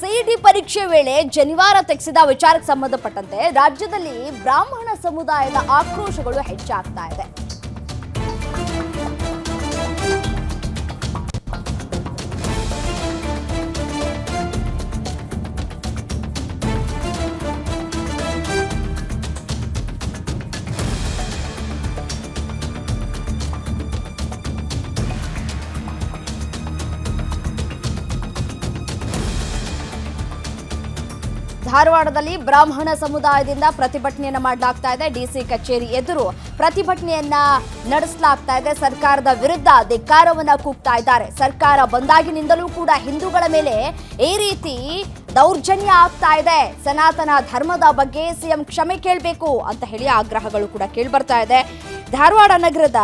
CET ಪರೀಕ್ಷೆ ವೇಳೆ ಜನಿವಾರ ತೆಗೆಸಿದ ವಿಚಾರಕ್ಕೆ ಸಂಬಂಧಪಟ್ಟಂತೆ ರಾಜ್ಯದಲ್ಲಿ ಬ್ರಾಹ್ಮಣ ಸಮುದಾಯದ ಆಕ್ರೋಶಗಳು ಹೆಚ್ಚಾಗ್ತಾ ಇದೆ. ಧಾರವಾಡದಲ್ಲಿ ಬ್ರಾಹ್ಮಣ ಸಮುದಾಯದಿಂದ ಪ್ರತಿಭಟನೆಯನ್ನ ಮಾಡಲಾಗ್ತಾ ಇದೆ. ಡಿಸಿ ಕಚೇರಿ ಎದುರು ಪ್ರತಿಭಟನೆಯನ್ನ ನಡೆಸಲಾಗ್ತಾ ಇದೆ. ಸರ್ಕಾರದ ವಿರುದ್ಧ ಧಿಕ್ಕಾರವನ್ನ ಕೂಗ್ತಾ ಇದ್ದಾರೆ. ಸರ್ಕಾರ ಬಂದಾಗಿನಿಂದಲೂ ಕೂಡ ಹಿಂದೂಗಳ ಮೇಲೆ ಈ ರೀತಿ ದೌರ್ಜನ್ಯ ಆಗ್ತಾ ಇದೆ. ಸನಾತನ ಧರ್ಮದ ಬಗ್ಗೆ ಸಿಎಂ ಕ್ಷಮೆ ಕೇಳಬೇಕು ಅಂತ ಹೇಳಿ ಆಗ್ರಹಗಳು ಕೂಡ ಕೇಳಿಬರ್ತಾ ಇದೆ. ಧಾರವಾಡ ನಗರದ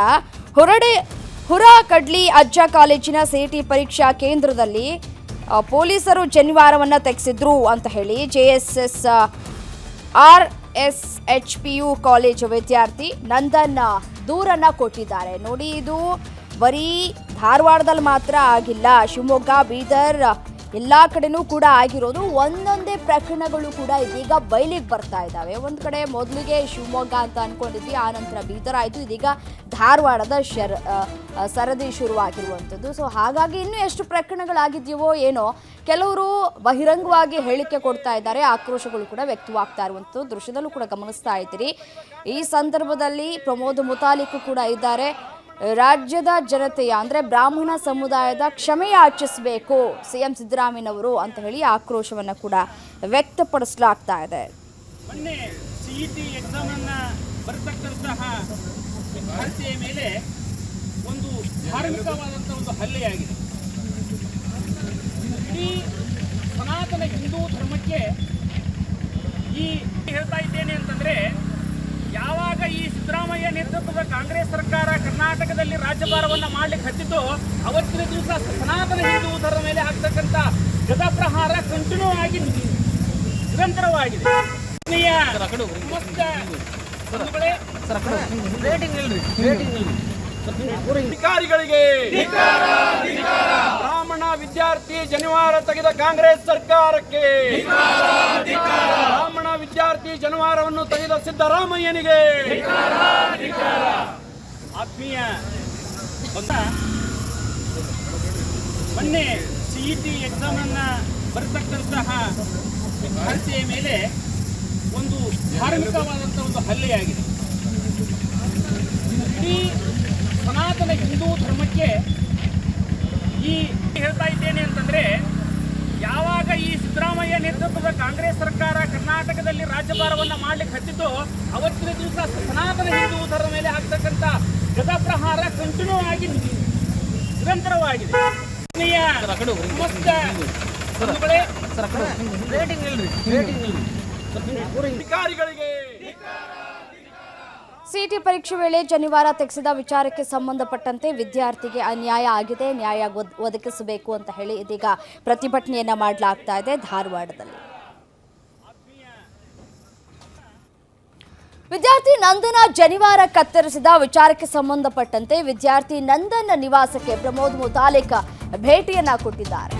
ಹುರಕಡ್ಲಿ ಅಜ್ಜ ಕಾಲೇಜಿನ ಸಿಇಟಿ ಪರೀಕ್ಷಾ ಕೇಂದ್ರದಲ್ಲಿ ಪೊಲೀಸರು ಜನಿವಾರವನ್ನು ತೆಗೆಸಿದ್ರು ಅಂತ ಹೇಳಿ JSS RSHPU ಕಾಲೇಜು ವಿದ್ಯಾರ್ಥಿ ನಂದನ್ ದೂರನ್ನ ಕೊಟ್ಟಿದ್ದಾರೆ. ನೋಡಿ, ಇದು ಬರೀ ಧಾರವಾಡದಲ್ಲಿ ಮಾತ್ರ ಆಗಿಲ್ಲ, ಶಿವಮೊಗ್ಗ, ಬೀದರ್ ಎಲ್ಲ ಕಡೆನೂ ಕೂಡ ಆಗಿರೋದು. ಒಂದೊಂದೇ ಪ್ರಕರಣಗಳು ಕೂಡ ಇದೀಗ ಬಯಲಿಗೆ ಬರ್ತಾ ಇದ್ದಾವೆ. ಒಂದು ಕಡೆ ಮೊದಲಿಗೆ ಶಿವಮೊಗ್ಗ ಅಂತ ಅನ್ಕೊಂಡಿದ್ವಿ, ಆ ನಂತರ ಬೀದರ್ ಆಯಿತು, ಇದೀಗ ಧಾರವಾಡದ ಸರದಿ ಶುರುವಾಗಿರುವಂಥದ್ದು. ಸೊ ಹಾಗಾಗಿ ಇನ್ನೂ ಎಷ್ಟು ಪ್ರಕರಣಗಳಾಗಿದೆಯೋ ಏನೋ, ಕೆಲವರು ಬಹಿರಂಗವಾಗಿ ಹೇಳಿಕೆ ಕೊಡ್ತಾ ಇದ್ದಾರೆ. ಆಕ್ರೋಶಗಳು ಕೂಡ ವ್ಯಕ್ತವಾಗ್ತಾ ಇರುವಂಥದ್ದು ದೃಶ್ಯದಲ್ಲೂ ಕೂಡ ಗಮನಿಸ್ತಾ ಇದ್ದೀರಿ. ಈ ಸಂದರ್ಭದಲ್ಲಿ ಪ್ರಮೋದ್ ಮುತಾಲಿಕ್ ಕೂಡ ಇದ್ದಾರೆ. ರಾಜ್ಯದ ಜನತೆಯ ಅಂದರೆ ಬ್ರಾಹ್ಮಣ ಸಮುದಾಯದ ಕ್ಷಮೆ ಯಾಚಿಸಬೇಕು ಸಿಎಂ ಸಿದ್ದರಾಮಯ್ಯನವರು ಅಂತ ಹೇಳಿ ಆಕ್ರೋಶವನ್ನು ಕೂಡ ವ್ಯಕ್ತಪಡಿಸಲಾಗ್ತಾ ಇದೆ. ಮೊನ್ನೆ ಸಿಇಟಿ ಎಕ್ಸಾಮ್ ಅನ್ನ ಬರೆತಕ್ಕಂತಹ ವಿದ್ಯಾರ್ಥಿಯ ಮೇಲೆ ಒಂದು ಧಾರ್ಮಿಕವಾದಂತಹ ಒಂದು ಹಲ್ಲೆಯಾಗಿದೆ. ಇಡೀ ಸನಾತನ ಹಿಂದೂ ಧರ್ಮಕ್ಕೆ ಈ ಹೇಳ್ತಾ ಇದ್ದೇನೆ ಅಂತಂದ್ರೆ, ಯಾವಾಗ ಈ ಸಿದ್ದರಾಮಯ್ಯ ನೇತೃತ್ವದ ಕಾಂಗ್ರೆಸ್ ಸರ್ಕಾರ ಕರ್ನಾಟಕದಲ್ಲಿ ರಾಜ್ಯಭಾರವನ್ನ ಮಾಡ್ಲಿಕ್ಕೆ ಹತ್ತಿದ್ದು, ಅವತ್ತಿನ ದಿವಸ ಸನಾತನ ಹಿಂದೂ ಧರ್ಮ ಮೇಲೆ ಆಗ್ತಕ್ಕಂಥ ಗದಪ್ರಹಾರ ಕಂಟಿನ್ಯೂ ಆಗಿ ನಿರಂತರವಾಗಿದೆ. ಅಧಿಕಾರಿಗಳಿಗೆ ಬ್ರಾಹ್ಮಣ ವಿದ್ಯಾರ್ಥಿ ಜನಿವಾರ ತೆಗೆದ ಕಾಂಗ್ರೆಸ್ ಸರ್ಕಾರಕ್ಕೆ, ಬ್ರಾಹ್ಮಣ ವಿದ್ಯಾರ್ಥಿ ಜನಿವಾರವನ್ನು ತೆಗೆದ ಸಿದ್ದರಾಮಯ್ಯನಿಗೆ ಆತ್ಮೀಯ. ಮೊನ್ನೆ ಸಿಇಟಿ ಎಕ್ಸಾಮ್ ಅನ್ನ ಬರೆತಕ್ಕಂತಹ ವಿದ್ಯಾರ್ಥಿಯ ಮೇಲೆ ಒಂದು ಧಾರ್ಮಿಕವಾದಂತಹ ಒಂದು ಹಲ್ಲೆಯಾಗಿದೆ. ಇಡೀ ಸನಾತನ ಹಿಂದೂ ಧರ್ಮಕ್ಕೆ ಈ ಹೇಳ್ತಾ ಇದ್ದೇನೆ ಅಂತಂದ್ರೆ, ಯಾವಾಗ ಈ ಸಿದ್ದರಾಮಯ್ಯ ನೇತೃತ್ವದ ಕಾಂಗ್ರೆಸ್ ಸರ್ಕಾರ ಕರ್ನಾಟಕದಲ್ಲಿ ರಾಜ್ಯಭಾರವನ್ನ ಮಾಡ್ಲಿಕ್ಕೆ ಹತ್ತಿದ್ದು, ಅವತ್ತಿನ ದಿವಸ ಸನಾತನ ಹಿಂದೂ ಧರ್ಮ ಮೇಲೆ ಆಗ್ತಕ್ಕಂಥ ಗದಪ್ರಹಾರ ಕಂಟಿನ್ಯೂ ಆಗಿ ನಿರಂತರವಾಗಿದೆ. ಅಧಿಕಾರಿಗಳಿಗೆ ಸಿಇಟಿ ಪರೀಕ್ಷೆ ವೇಳೆ ಜನಿವಾರ ತೆಗೆಸಿದ ವಿಚಾರಕ್ಕೆ ಸಂಬಂಧಪಟ್ಟಂತೆ ವಿದ್ಯಾರ್ಥಿಗೆ ಅನ್ಯಾಯ ಆಗಿದೆ, ನ್ಯಾಯ ಒದಗಿಸಬೇಕು ಅಂತ ಹೇಳಿ ಇದೀಗ ಪ್ರತಿಭಟನೆಯನ್ನ ಮಾಡಲಾಗ್ತಾ ಇದೆ ಧಾರವಾಡದಲ್ಲಿ. ವಿದ್ಯಾರ್ಥಿ ನಂದನ ಜನಿವಾರ ಕತ್ತರಿಸಿದ ವಿಚಾರಕ್ಕೆ ಸಂಬಂಧಪಟ್ಟಂತೆ ವಿದ್ಯಾರ್ಥಿ ನಂದನ್ ನಿವಾಸಕ್ಕೆ ಪ್ರಮೋದ್ ಮುತಾಲಿಕ್ ಭೇಟಿಯನ್ನ ಕೊಟ್ಟಿದ್ದಾರೆ.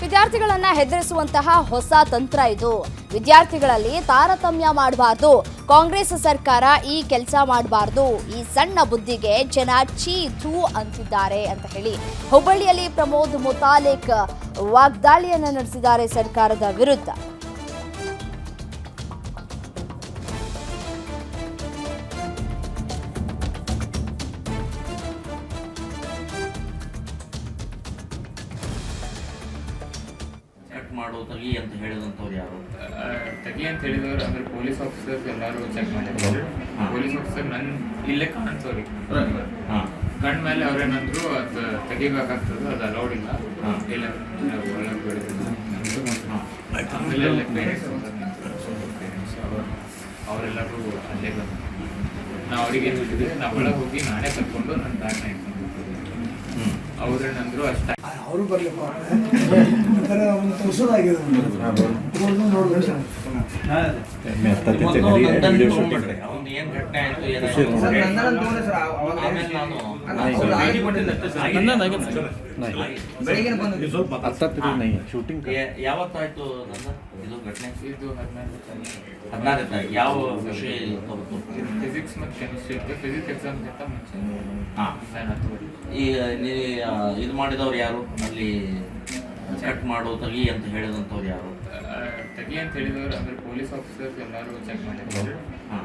ವಿದ್ಯಾರ್ಥಿಗಳನ್ನ ಹೆದರಿಸುವಂತಹ ಹೊಸ ತಂತ್ರ ಇದು. ವಿದ್ಯಾರ್ಥಿಗಳಲ್ಲಿ ತಾರತಮ್ಯ ಮಾಡಬಾರ್ದು, ಕಾಂಗ್ರೆಸ್ ಸರ್ಕಾರ ಈ ಕೆಲಸ ಮಾಡಬಾರ್ದು, ಈ ಸಣ್ಣ ಬುದ್ಧಿಗೆ ಜನ ಛೀ ಥೂ ಅಂತಿದ್ದಾರೆ ಅಂತ ಹೇಳಿ ಹುಬ್ಬಳ್ಳಿಯಲ್ಲಿ ಪ್ರಮೋದ್ ಮುತಾಲಿಕ್ ವಾಗ್ದಾಳಿಯನ್ನ ನಡೆಸಿದ್ದಾರೆ ಸರ್ಕಾರದ ವಿರುದ್ಧ. ಮಾಡೋ ತಗಿ ಅಂತ ಹೇಳಿದಂಥವ್ರು ಯಾರು? ತಗಿ ಅಂತ ಹೇಳಿದವರು ಅಂದ್ರೆ ಪೊಲೀಸ್ ಆಫೀಸರ್ಸ್ ಎಲ್ಲರೂ ಚೆಕ್ ಮಾಡಿದ್ರು. ಪೊಲೀಸ್ ಆಫೀಸರ್ ನನ್ನ ಇಲ್ಲೇ ಕಾಣಿಸೋರಿ ಕಣ್ಣ ಮೇಲೆ ಅವ್ರೇನಂದ್ರು ಅದು ತೆಗಿಬೇಕಾಗ್ತದೆ, ಅದು ಅಲೌಡ್ ಇಲ್ಲ, ಇಲ್ಲ ಒಳಗೆ ಬೆಳೆದಿಲ್ಲ. ಆಮೇಲೆ ಅವರೆಲ್ಲರೂ ಅಲ್ಲೇ ಬಂದು ನಾವು ಅವ್ರಿಗೆ ಏನು ಹೇಳಿದ್ರೆ, ನಾವು ಒಳಗೆ ಹೋಗಿ ನಾನೇ ಕರ್ಕೊಂಡು ನನ್ನ ಬ್ಯಾಗ್ನ ಇಟ್ಕೊಂಡು ಅವ್ರೇನಂದ್ರು ಅಷ್ಟೇ. ಅವರು ಬರ್ಲಿಪ್ಪ ಒಂದು ತೋರಿಸೋದಾಗಿದೆ ನೋಡಿದ್ರೆ ಏನ್ ಘಟನೆ ಆಯ್ತು ಶೂಟಿಂಗ್ ಯಾವತ್ತಾಯ್ತು ನನ್ನ ಇದು ಘಟನೆ? ಇದು 14 ತಾರೀಕು. ಯಾವ ವಿಷಯ? ಫಿಸಿಕ್ಸ್ ಮತ್ತು ಕೆಮಿಸ್ಟ್ರಿ ಇತ್ತು. ಫಿಸಿಕ್ಸ್ ಎಕ್ಸಾಮ್ಗಿಂತ ಮುಂಚೆ ಹಾಂ. ಈಗ ಇದು ಮಾಡಿದವ್ರು ಯಾರು? ಅಲ್ಲಿ ಕಟ್ ಮಾಡು ತೆಗಿ ಅಂತ ಹೇಳಿದಂಥವ್ರು ಯಾರು? ತೆಗಿ ಅಂತ ಹೇಳಿದವರು ಅಂದ್ರೆ ಪೊಲೀಸ್ ಆಫೀಸರ್ಸ್ ಎಲ್ಲರೂ ಚೆಕ್ ಮಾಡಿದ್ರು.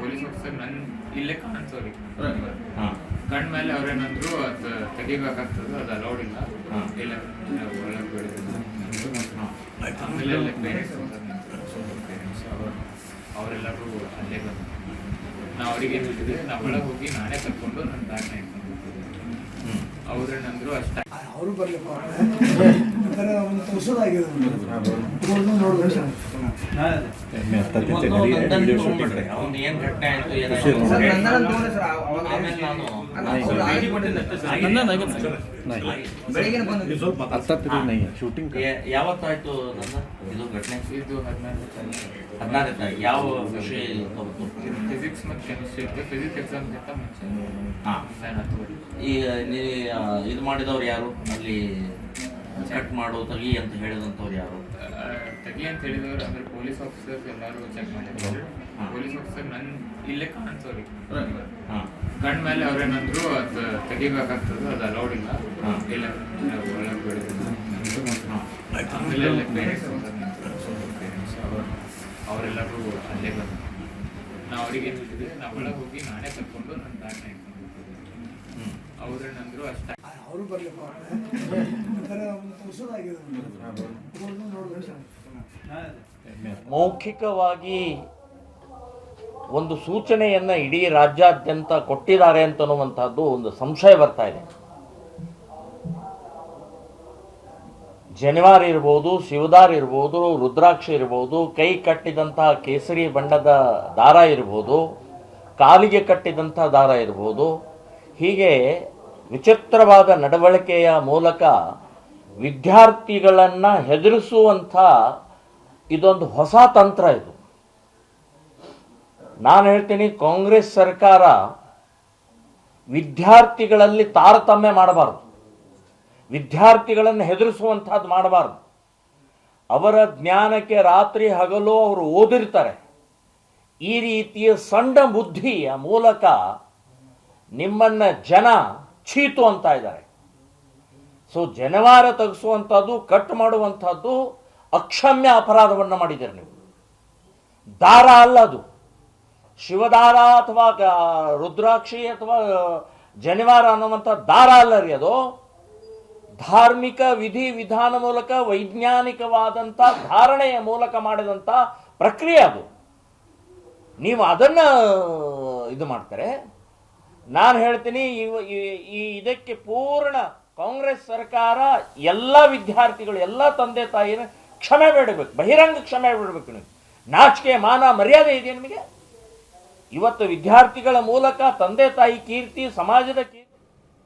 ಪೊಲೀಸ್ ಆಫೀಸರ್ ನನ್ನ ಇಲ್ಲೇ ಕಾಣಿಸೋರಿ ಕಣ್ ಮೇಲೆ ಅವ್ರೇನಂದ್ರು ಅದು ತೆಗಿಬೇಕಾಗ್ತದೆ, ಅದು ಅಲೌಡ್ ಇಲ್ಲ, ಇಲ್ಲ ಒಳಗೆ ಬಿಡೋದಿಲ್ಲ. ಆಮೇಲೆ ಅವರೆಲ್ಲರೂ ಅಲ್ಲೇ ಬಂದು ನಾವು ಅವ್ರಿಗೆ ಏನು ಹೇಳಿದ್ವಿ, ನಾವು ಒಳಗೆ ಹೋಗಿ ನಾನೇ ಕರ್ಕೊಂಡು ನನ್ನ ಬ್ಯಾಗ್ನ ಇಟ್ಕೊಂಡಿದ್ದೆ. ಅವ್ರೇನಂದ್ರು ಅಷ್ಟೇ ಅವರು ಬರ್ಲಿಪ್ಪ ಒಂದು ತೋರಿಸೋದಾಗಿದೆ ನೋಡಿದ್ರೆ ಅವ್ನು ಏನ್ ಘಟನೆ ಆಯ್ತು? ಶೂಟಿಂಗ್ ಯಾವತ್ತಾಯ್ತು ನನ್ನ ಇದು ಘಟನೆ? ಇದು 14 ತಾರೀಕು. ಯಾವ ವಿಷಯ? ಫಿಸಿಕ್ಸ್ ಮತ್ತು ಕೆಮಿಸ್ಟ್ರಿ ಇತ್ತು. ಫಿಸಿಕ್ಸ್ ಎಕ್ಸಾಮ್ಗಿಂತ ಮುಂಚೆ ಹಾಂ. ಈಗ ಇದು ಮಾಡಿದವ್ರು ಯಾರು? ಅಲ್ಲಿ ಕಟ್ ಮಾಡು ತೆಗಿ ಅಂತ ಹೇಳಿದಂಥವ್ರು ಯಾರು? ತೆಗಿ ಅಂತ ಹೇಳಿದವರು ಅಂದ್ರೆ ಪೊಲೀಸ್ ಆಫೀಸರ್ಸ್ ಎಲ್ಲರೂ ಚೆಕ್ ಮಾಡಿದ್ರು. ಪೊಲೀಸ್ ಆಫೀಸರ್ ನನ್ನ ಇಲ್ಲೇ ಕಾಣಿಸೋರಿ ಕಣ್ ಮೇಲೆ ಅವ್ರೇನಂದ್ರು ಅದು ತೆಗಿಬೇಕಾಗ್ತದೆ, ಅದು ಅಲೌಡ್ ಇಲ್ಲ, ಇಲ್ಲ ಒಳಗೆ ಬಿಡೋದಿಲ್ಲ. ಆಮೇಲೆ ಅವರೆಲ್ಲರೂ ಅಲ್ಲೇ ಬಂದು ನಾವು ಅವ್ರಿಗೆ ಏನು ಹೇಳಿದ್ವಿ, ನಾವು ಒಳಗೆ ಹೋಗಿ ನಾನೇ ಕರ್ಕೊಂಡು ನನ್ನ ಬ್ಯಾಗ್ನ ಇಟ್ಕೊಂಡಿದ್ದೆ. ಅವ್ರೇನಂದ್ರು ಅಷ್ಟೇ ಅವರು ಬರ್ಲಿಪ್ಪ ಒಂದು ತೋರಿಸೋದಾಗಿದೆ ನೋಡಿದ್ರೆ ಮೌಖಿಕವಾಗಿ ಒಂದು ಸೂಚನೆಯನ್ನ ಇಡೀ ರಾಜ್ಯಾದ್ಯಂತ ಕೊಟ್ಟಿದ್ದಾರೆ ಅಂತನ್ನುವಂತಹದ್ದು ಒಂದು ಸಂಶಯ ಬರ್ತಾ ಇದೆ. ಜನಿವಾರ ಇರ್ಬೋದು, ಶಿವದಾರ್ ಇರ್ಬೋದು, ರುದ್ರಾಕ್ಷಿ ಇರ್ಬೋದು, ಕೈ ಕಟ್ಟಿದಂತಹ ಕೇಸರಿ ಬಣ್ಣದ ದಾರ ಇರ್ಬೋದು, ಕಾಲಿಗೆ ಕಟ್ಟಿದಂತಹ ದಾರ ಇರ್ಬೋದು, ಹೀಗೆ ವಿಚಿತ್ರವಾದ ನಡವಳಿಕೆಯ ಮೂಲಕ ವಿದ್ಯಾರ್ಥಿಗಳನ್ನು ಹೆದರಿಸುವಂಥ ಇದೊಂದು ಹೊಸ ತಂತ್ರ. ಇದು ನಾನು ಹೇಳ್ತೀನಿ, ಕಾಂಗ್ರೆಸ್ ಸರ್ಕಾರ ವಿದ್ಯಾರ್ಥಿಗಳಲ್ಲಿ ತಾರತಮ್ಯ ಮಾಡಬಾರ್ದು, ವಿದ್ಯಾರ್ಥಿಗಳನ್ನು ಹೆದರಿಸುವಂಥದ್ದು ಮಾಡಬಾರ್ದು. ಅವರ ಜ್ಞಾನಕ್ಕೆ ರಾತ್ರಿ ಹಗಲು ಅವರು ಓದಿರ್ತಾರೆ. ಈ ರೀತಿಯ ಸಣ್ಣ ಬುದ್ಧಿಯ ಮೂಲಕ ನಿಮ್ಮನ್ನ ಜನ ಚೀತು ಅಂತ ಇದ್ದಾರೆ. ಸೊ ಜನಿವಾರ ತೆಗೆಸುವಂಥದ್ದು, ಕಟ್ ಮಾಡುವಂಥದ್ದು ಅಕ್ಷಮ್ಯ ಅಪರಾಧವನ್ನು ಮಾಡಿದ್ದೀರಿ ನೀವು. ದಾರ ಅಲ್ಲ ಅದು, ಶಿವದಾರ ಅಥವಾ ರುದ್ರಾಕ್ಷಿ ಅಥವಾ ಜನಿವಾರ ಅನ್ನುವಂಥ ದಾರ ಅಲ್ಲ ರೀ ಅದು. ಧಾರ್ಮಿಕ ವಿಧಿ ವಿಧಾನ ಮೂಲಕ ವೈಜ್ಞಾನಿಕವಾದಂಥ ಧಾರಣೆಯ ಮೂಲಕ ಮಾಡಿದಂಥ ಪ್ರಕ್ರಿಯೆ ಅದು. ನೀವು ಅದನ್ನ ಇದು ಮಾಡ್ತಾರೆ. ನಾನು ಹೇಳ್ತೀನಿ, ಇದಕ್ಕೆ ಪೂರ್ಣ ಕಾಂಗ್ರೆಸ್ ಸರ್ಕಾರ ಎಲ್ಲ ವಿದ್ಯಾರ್ಥಿಗಳು, ಎಲ್ಲ ತಂದೆ ತಾಯಿನ ಕ್ಷಮೆ ಬೇಡಬೇಕು, ಬಹಿರಂಗ ಕ್ಷಮೆ ಬೇಡಬೇಕು. ನೀವು ನಾಚಿಕೆ ಮಾನ ಮರ್ಯಾದೆ ಇದೆ ನಿಮಗೆ? ಇವತ್ತು ವಿದ್ಯಾರ್ಥಿಗಳ ಮೂಲಕ ತಂದೆ ತಾಯಿ ಕೀರ್ತಿ, ಸಮಾಜದ ಕೀರ್ತಿ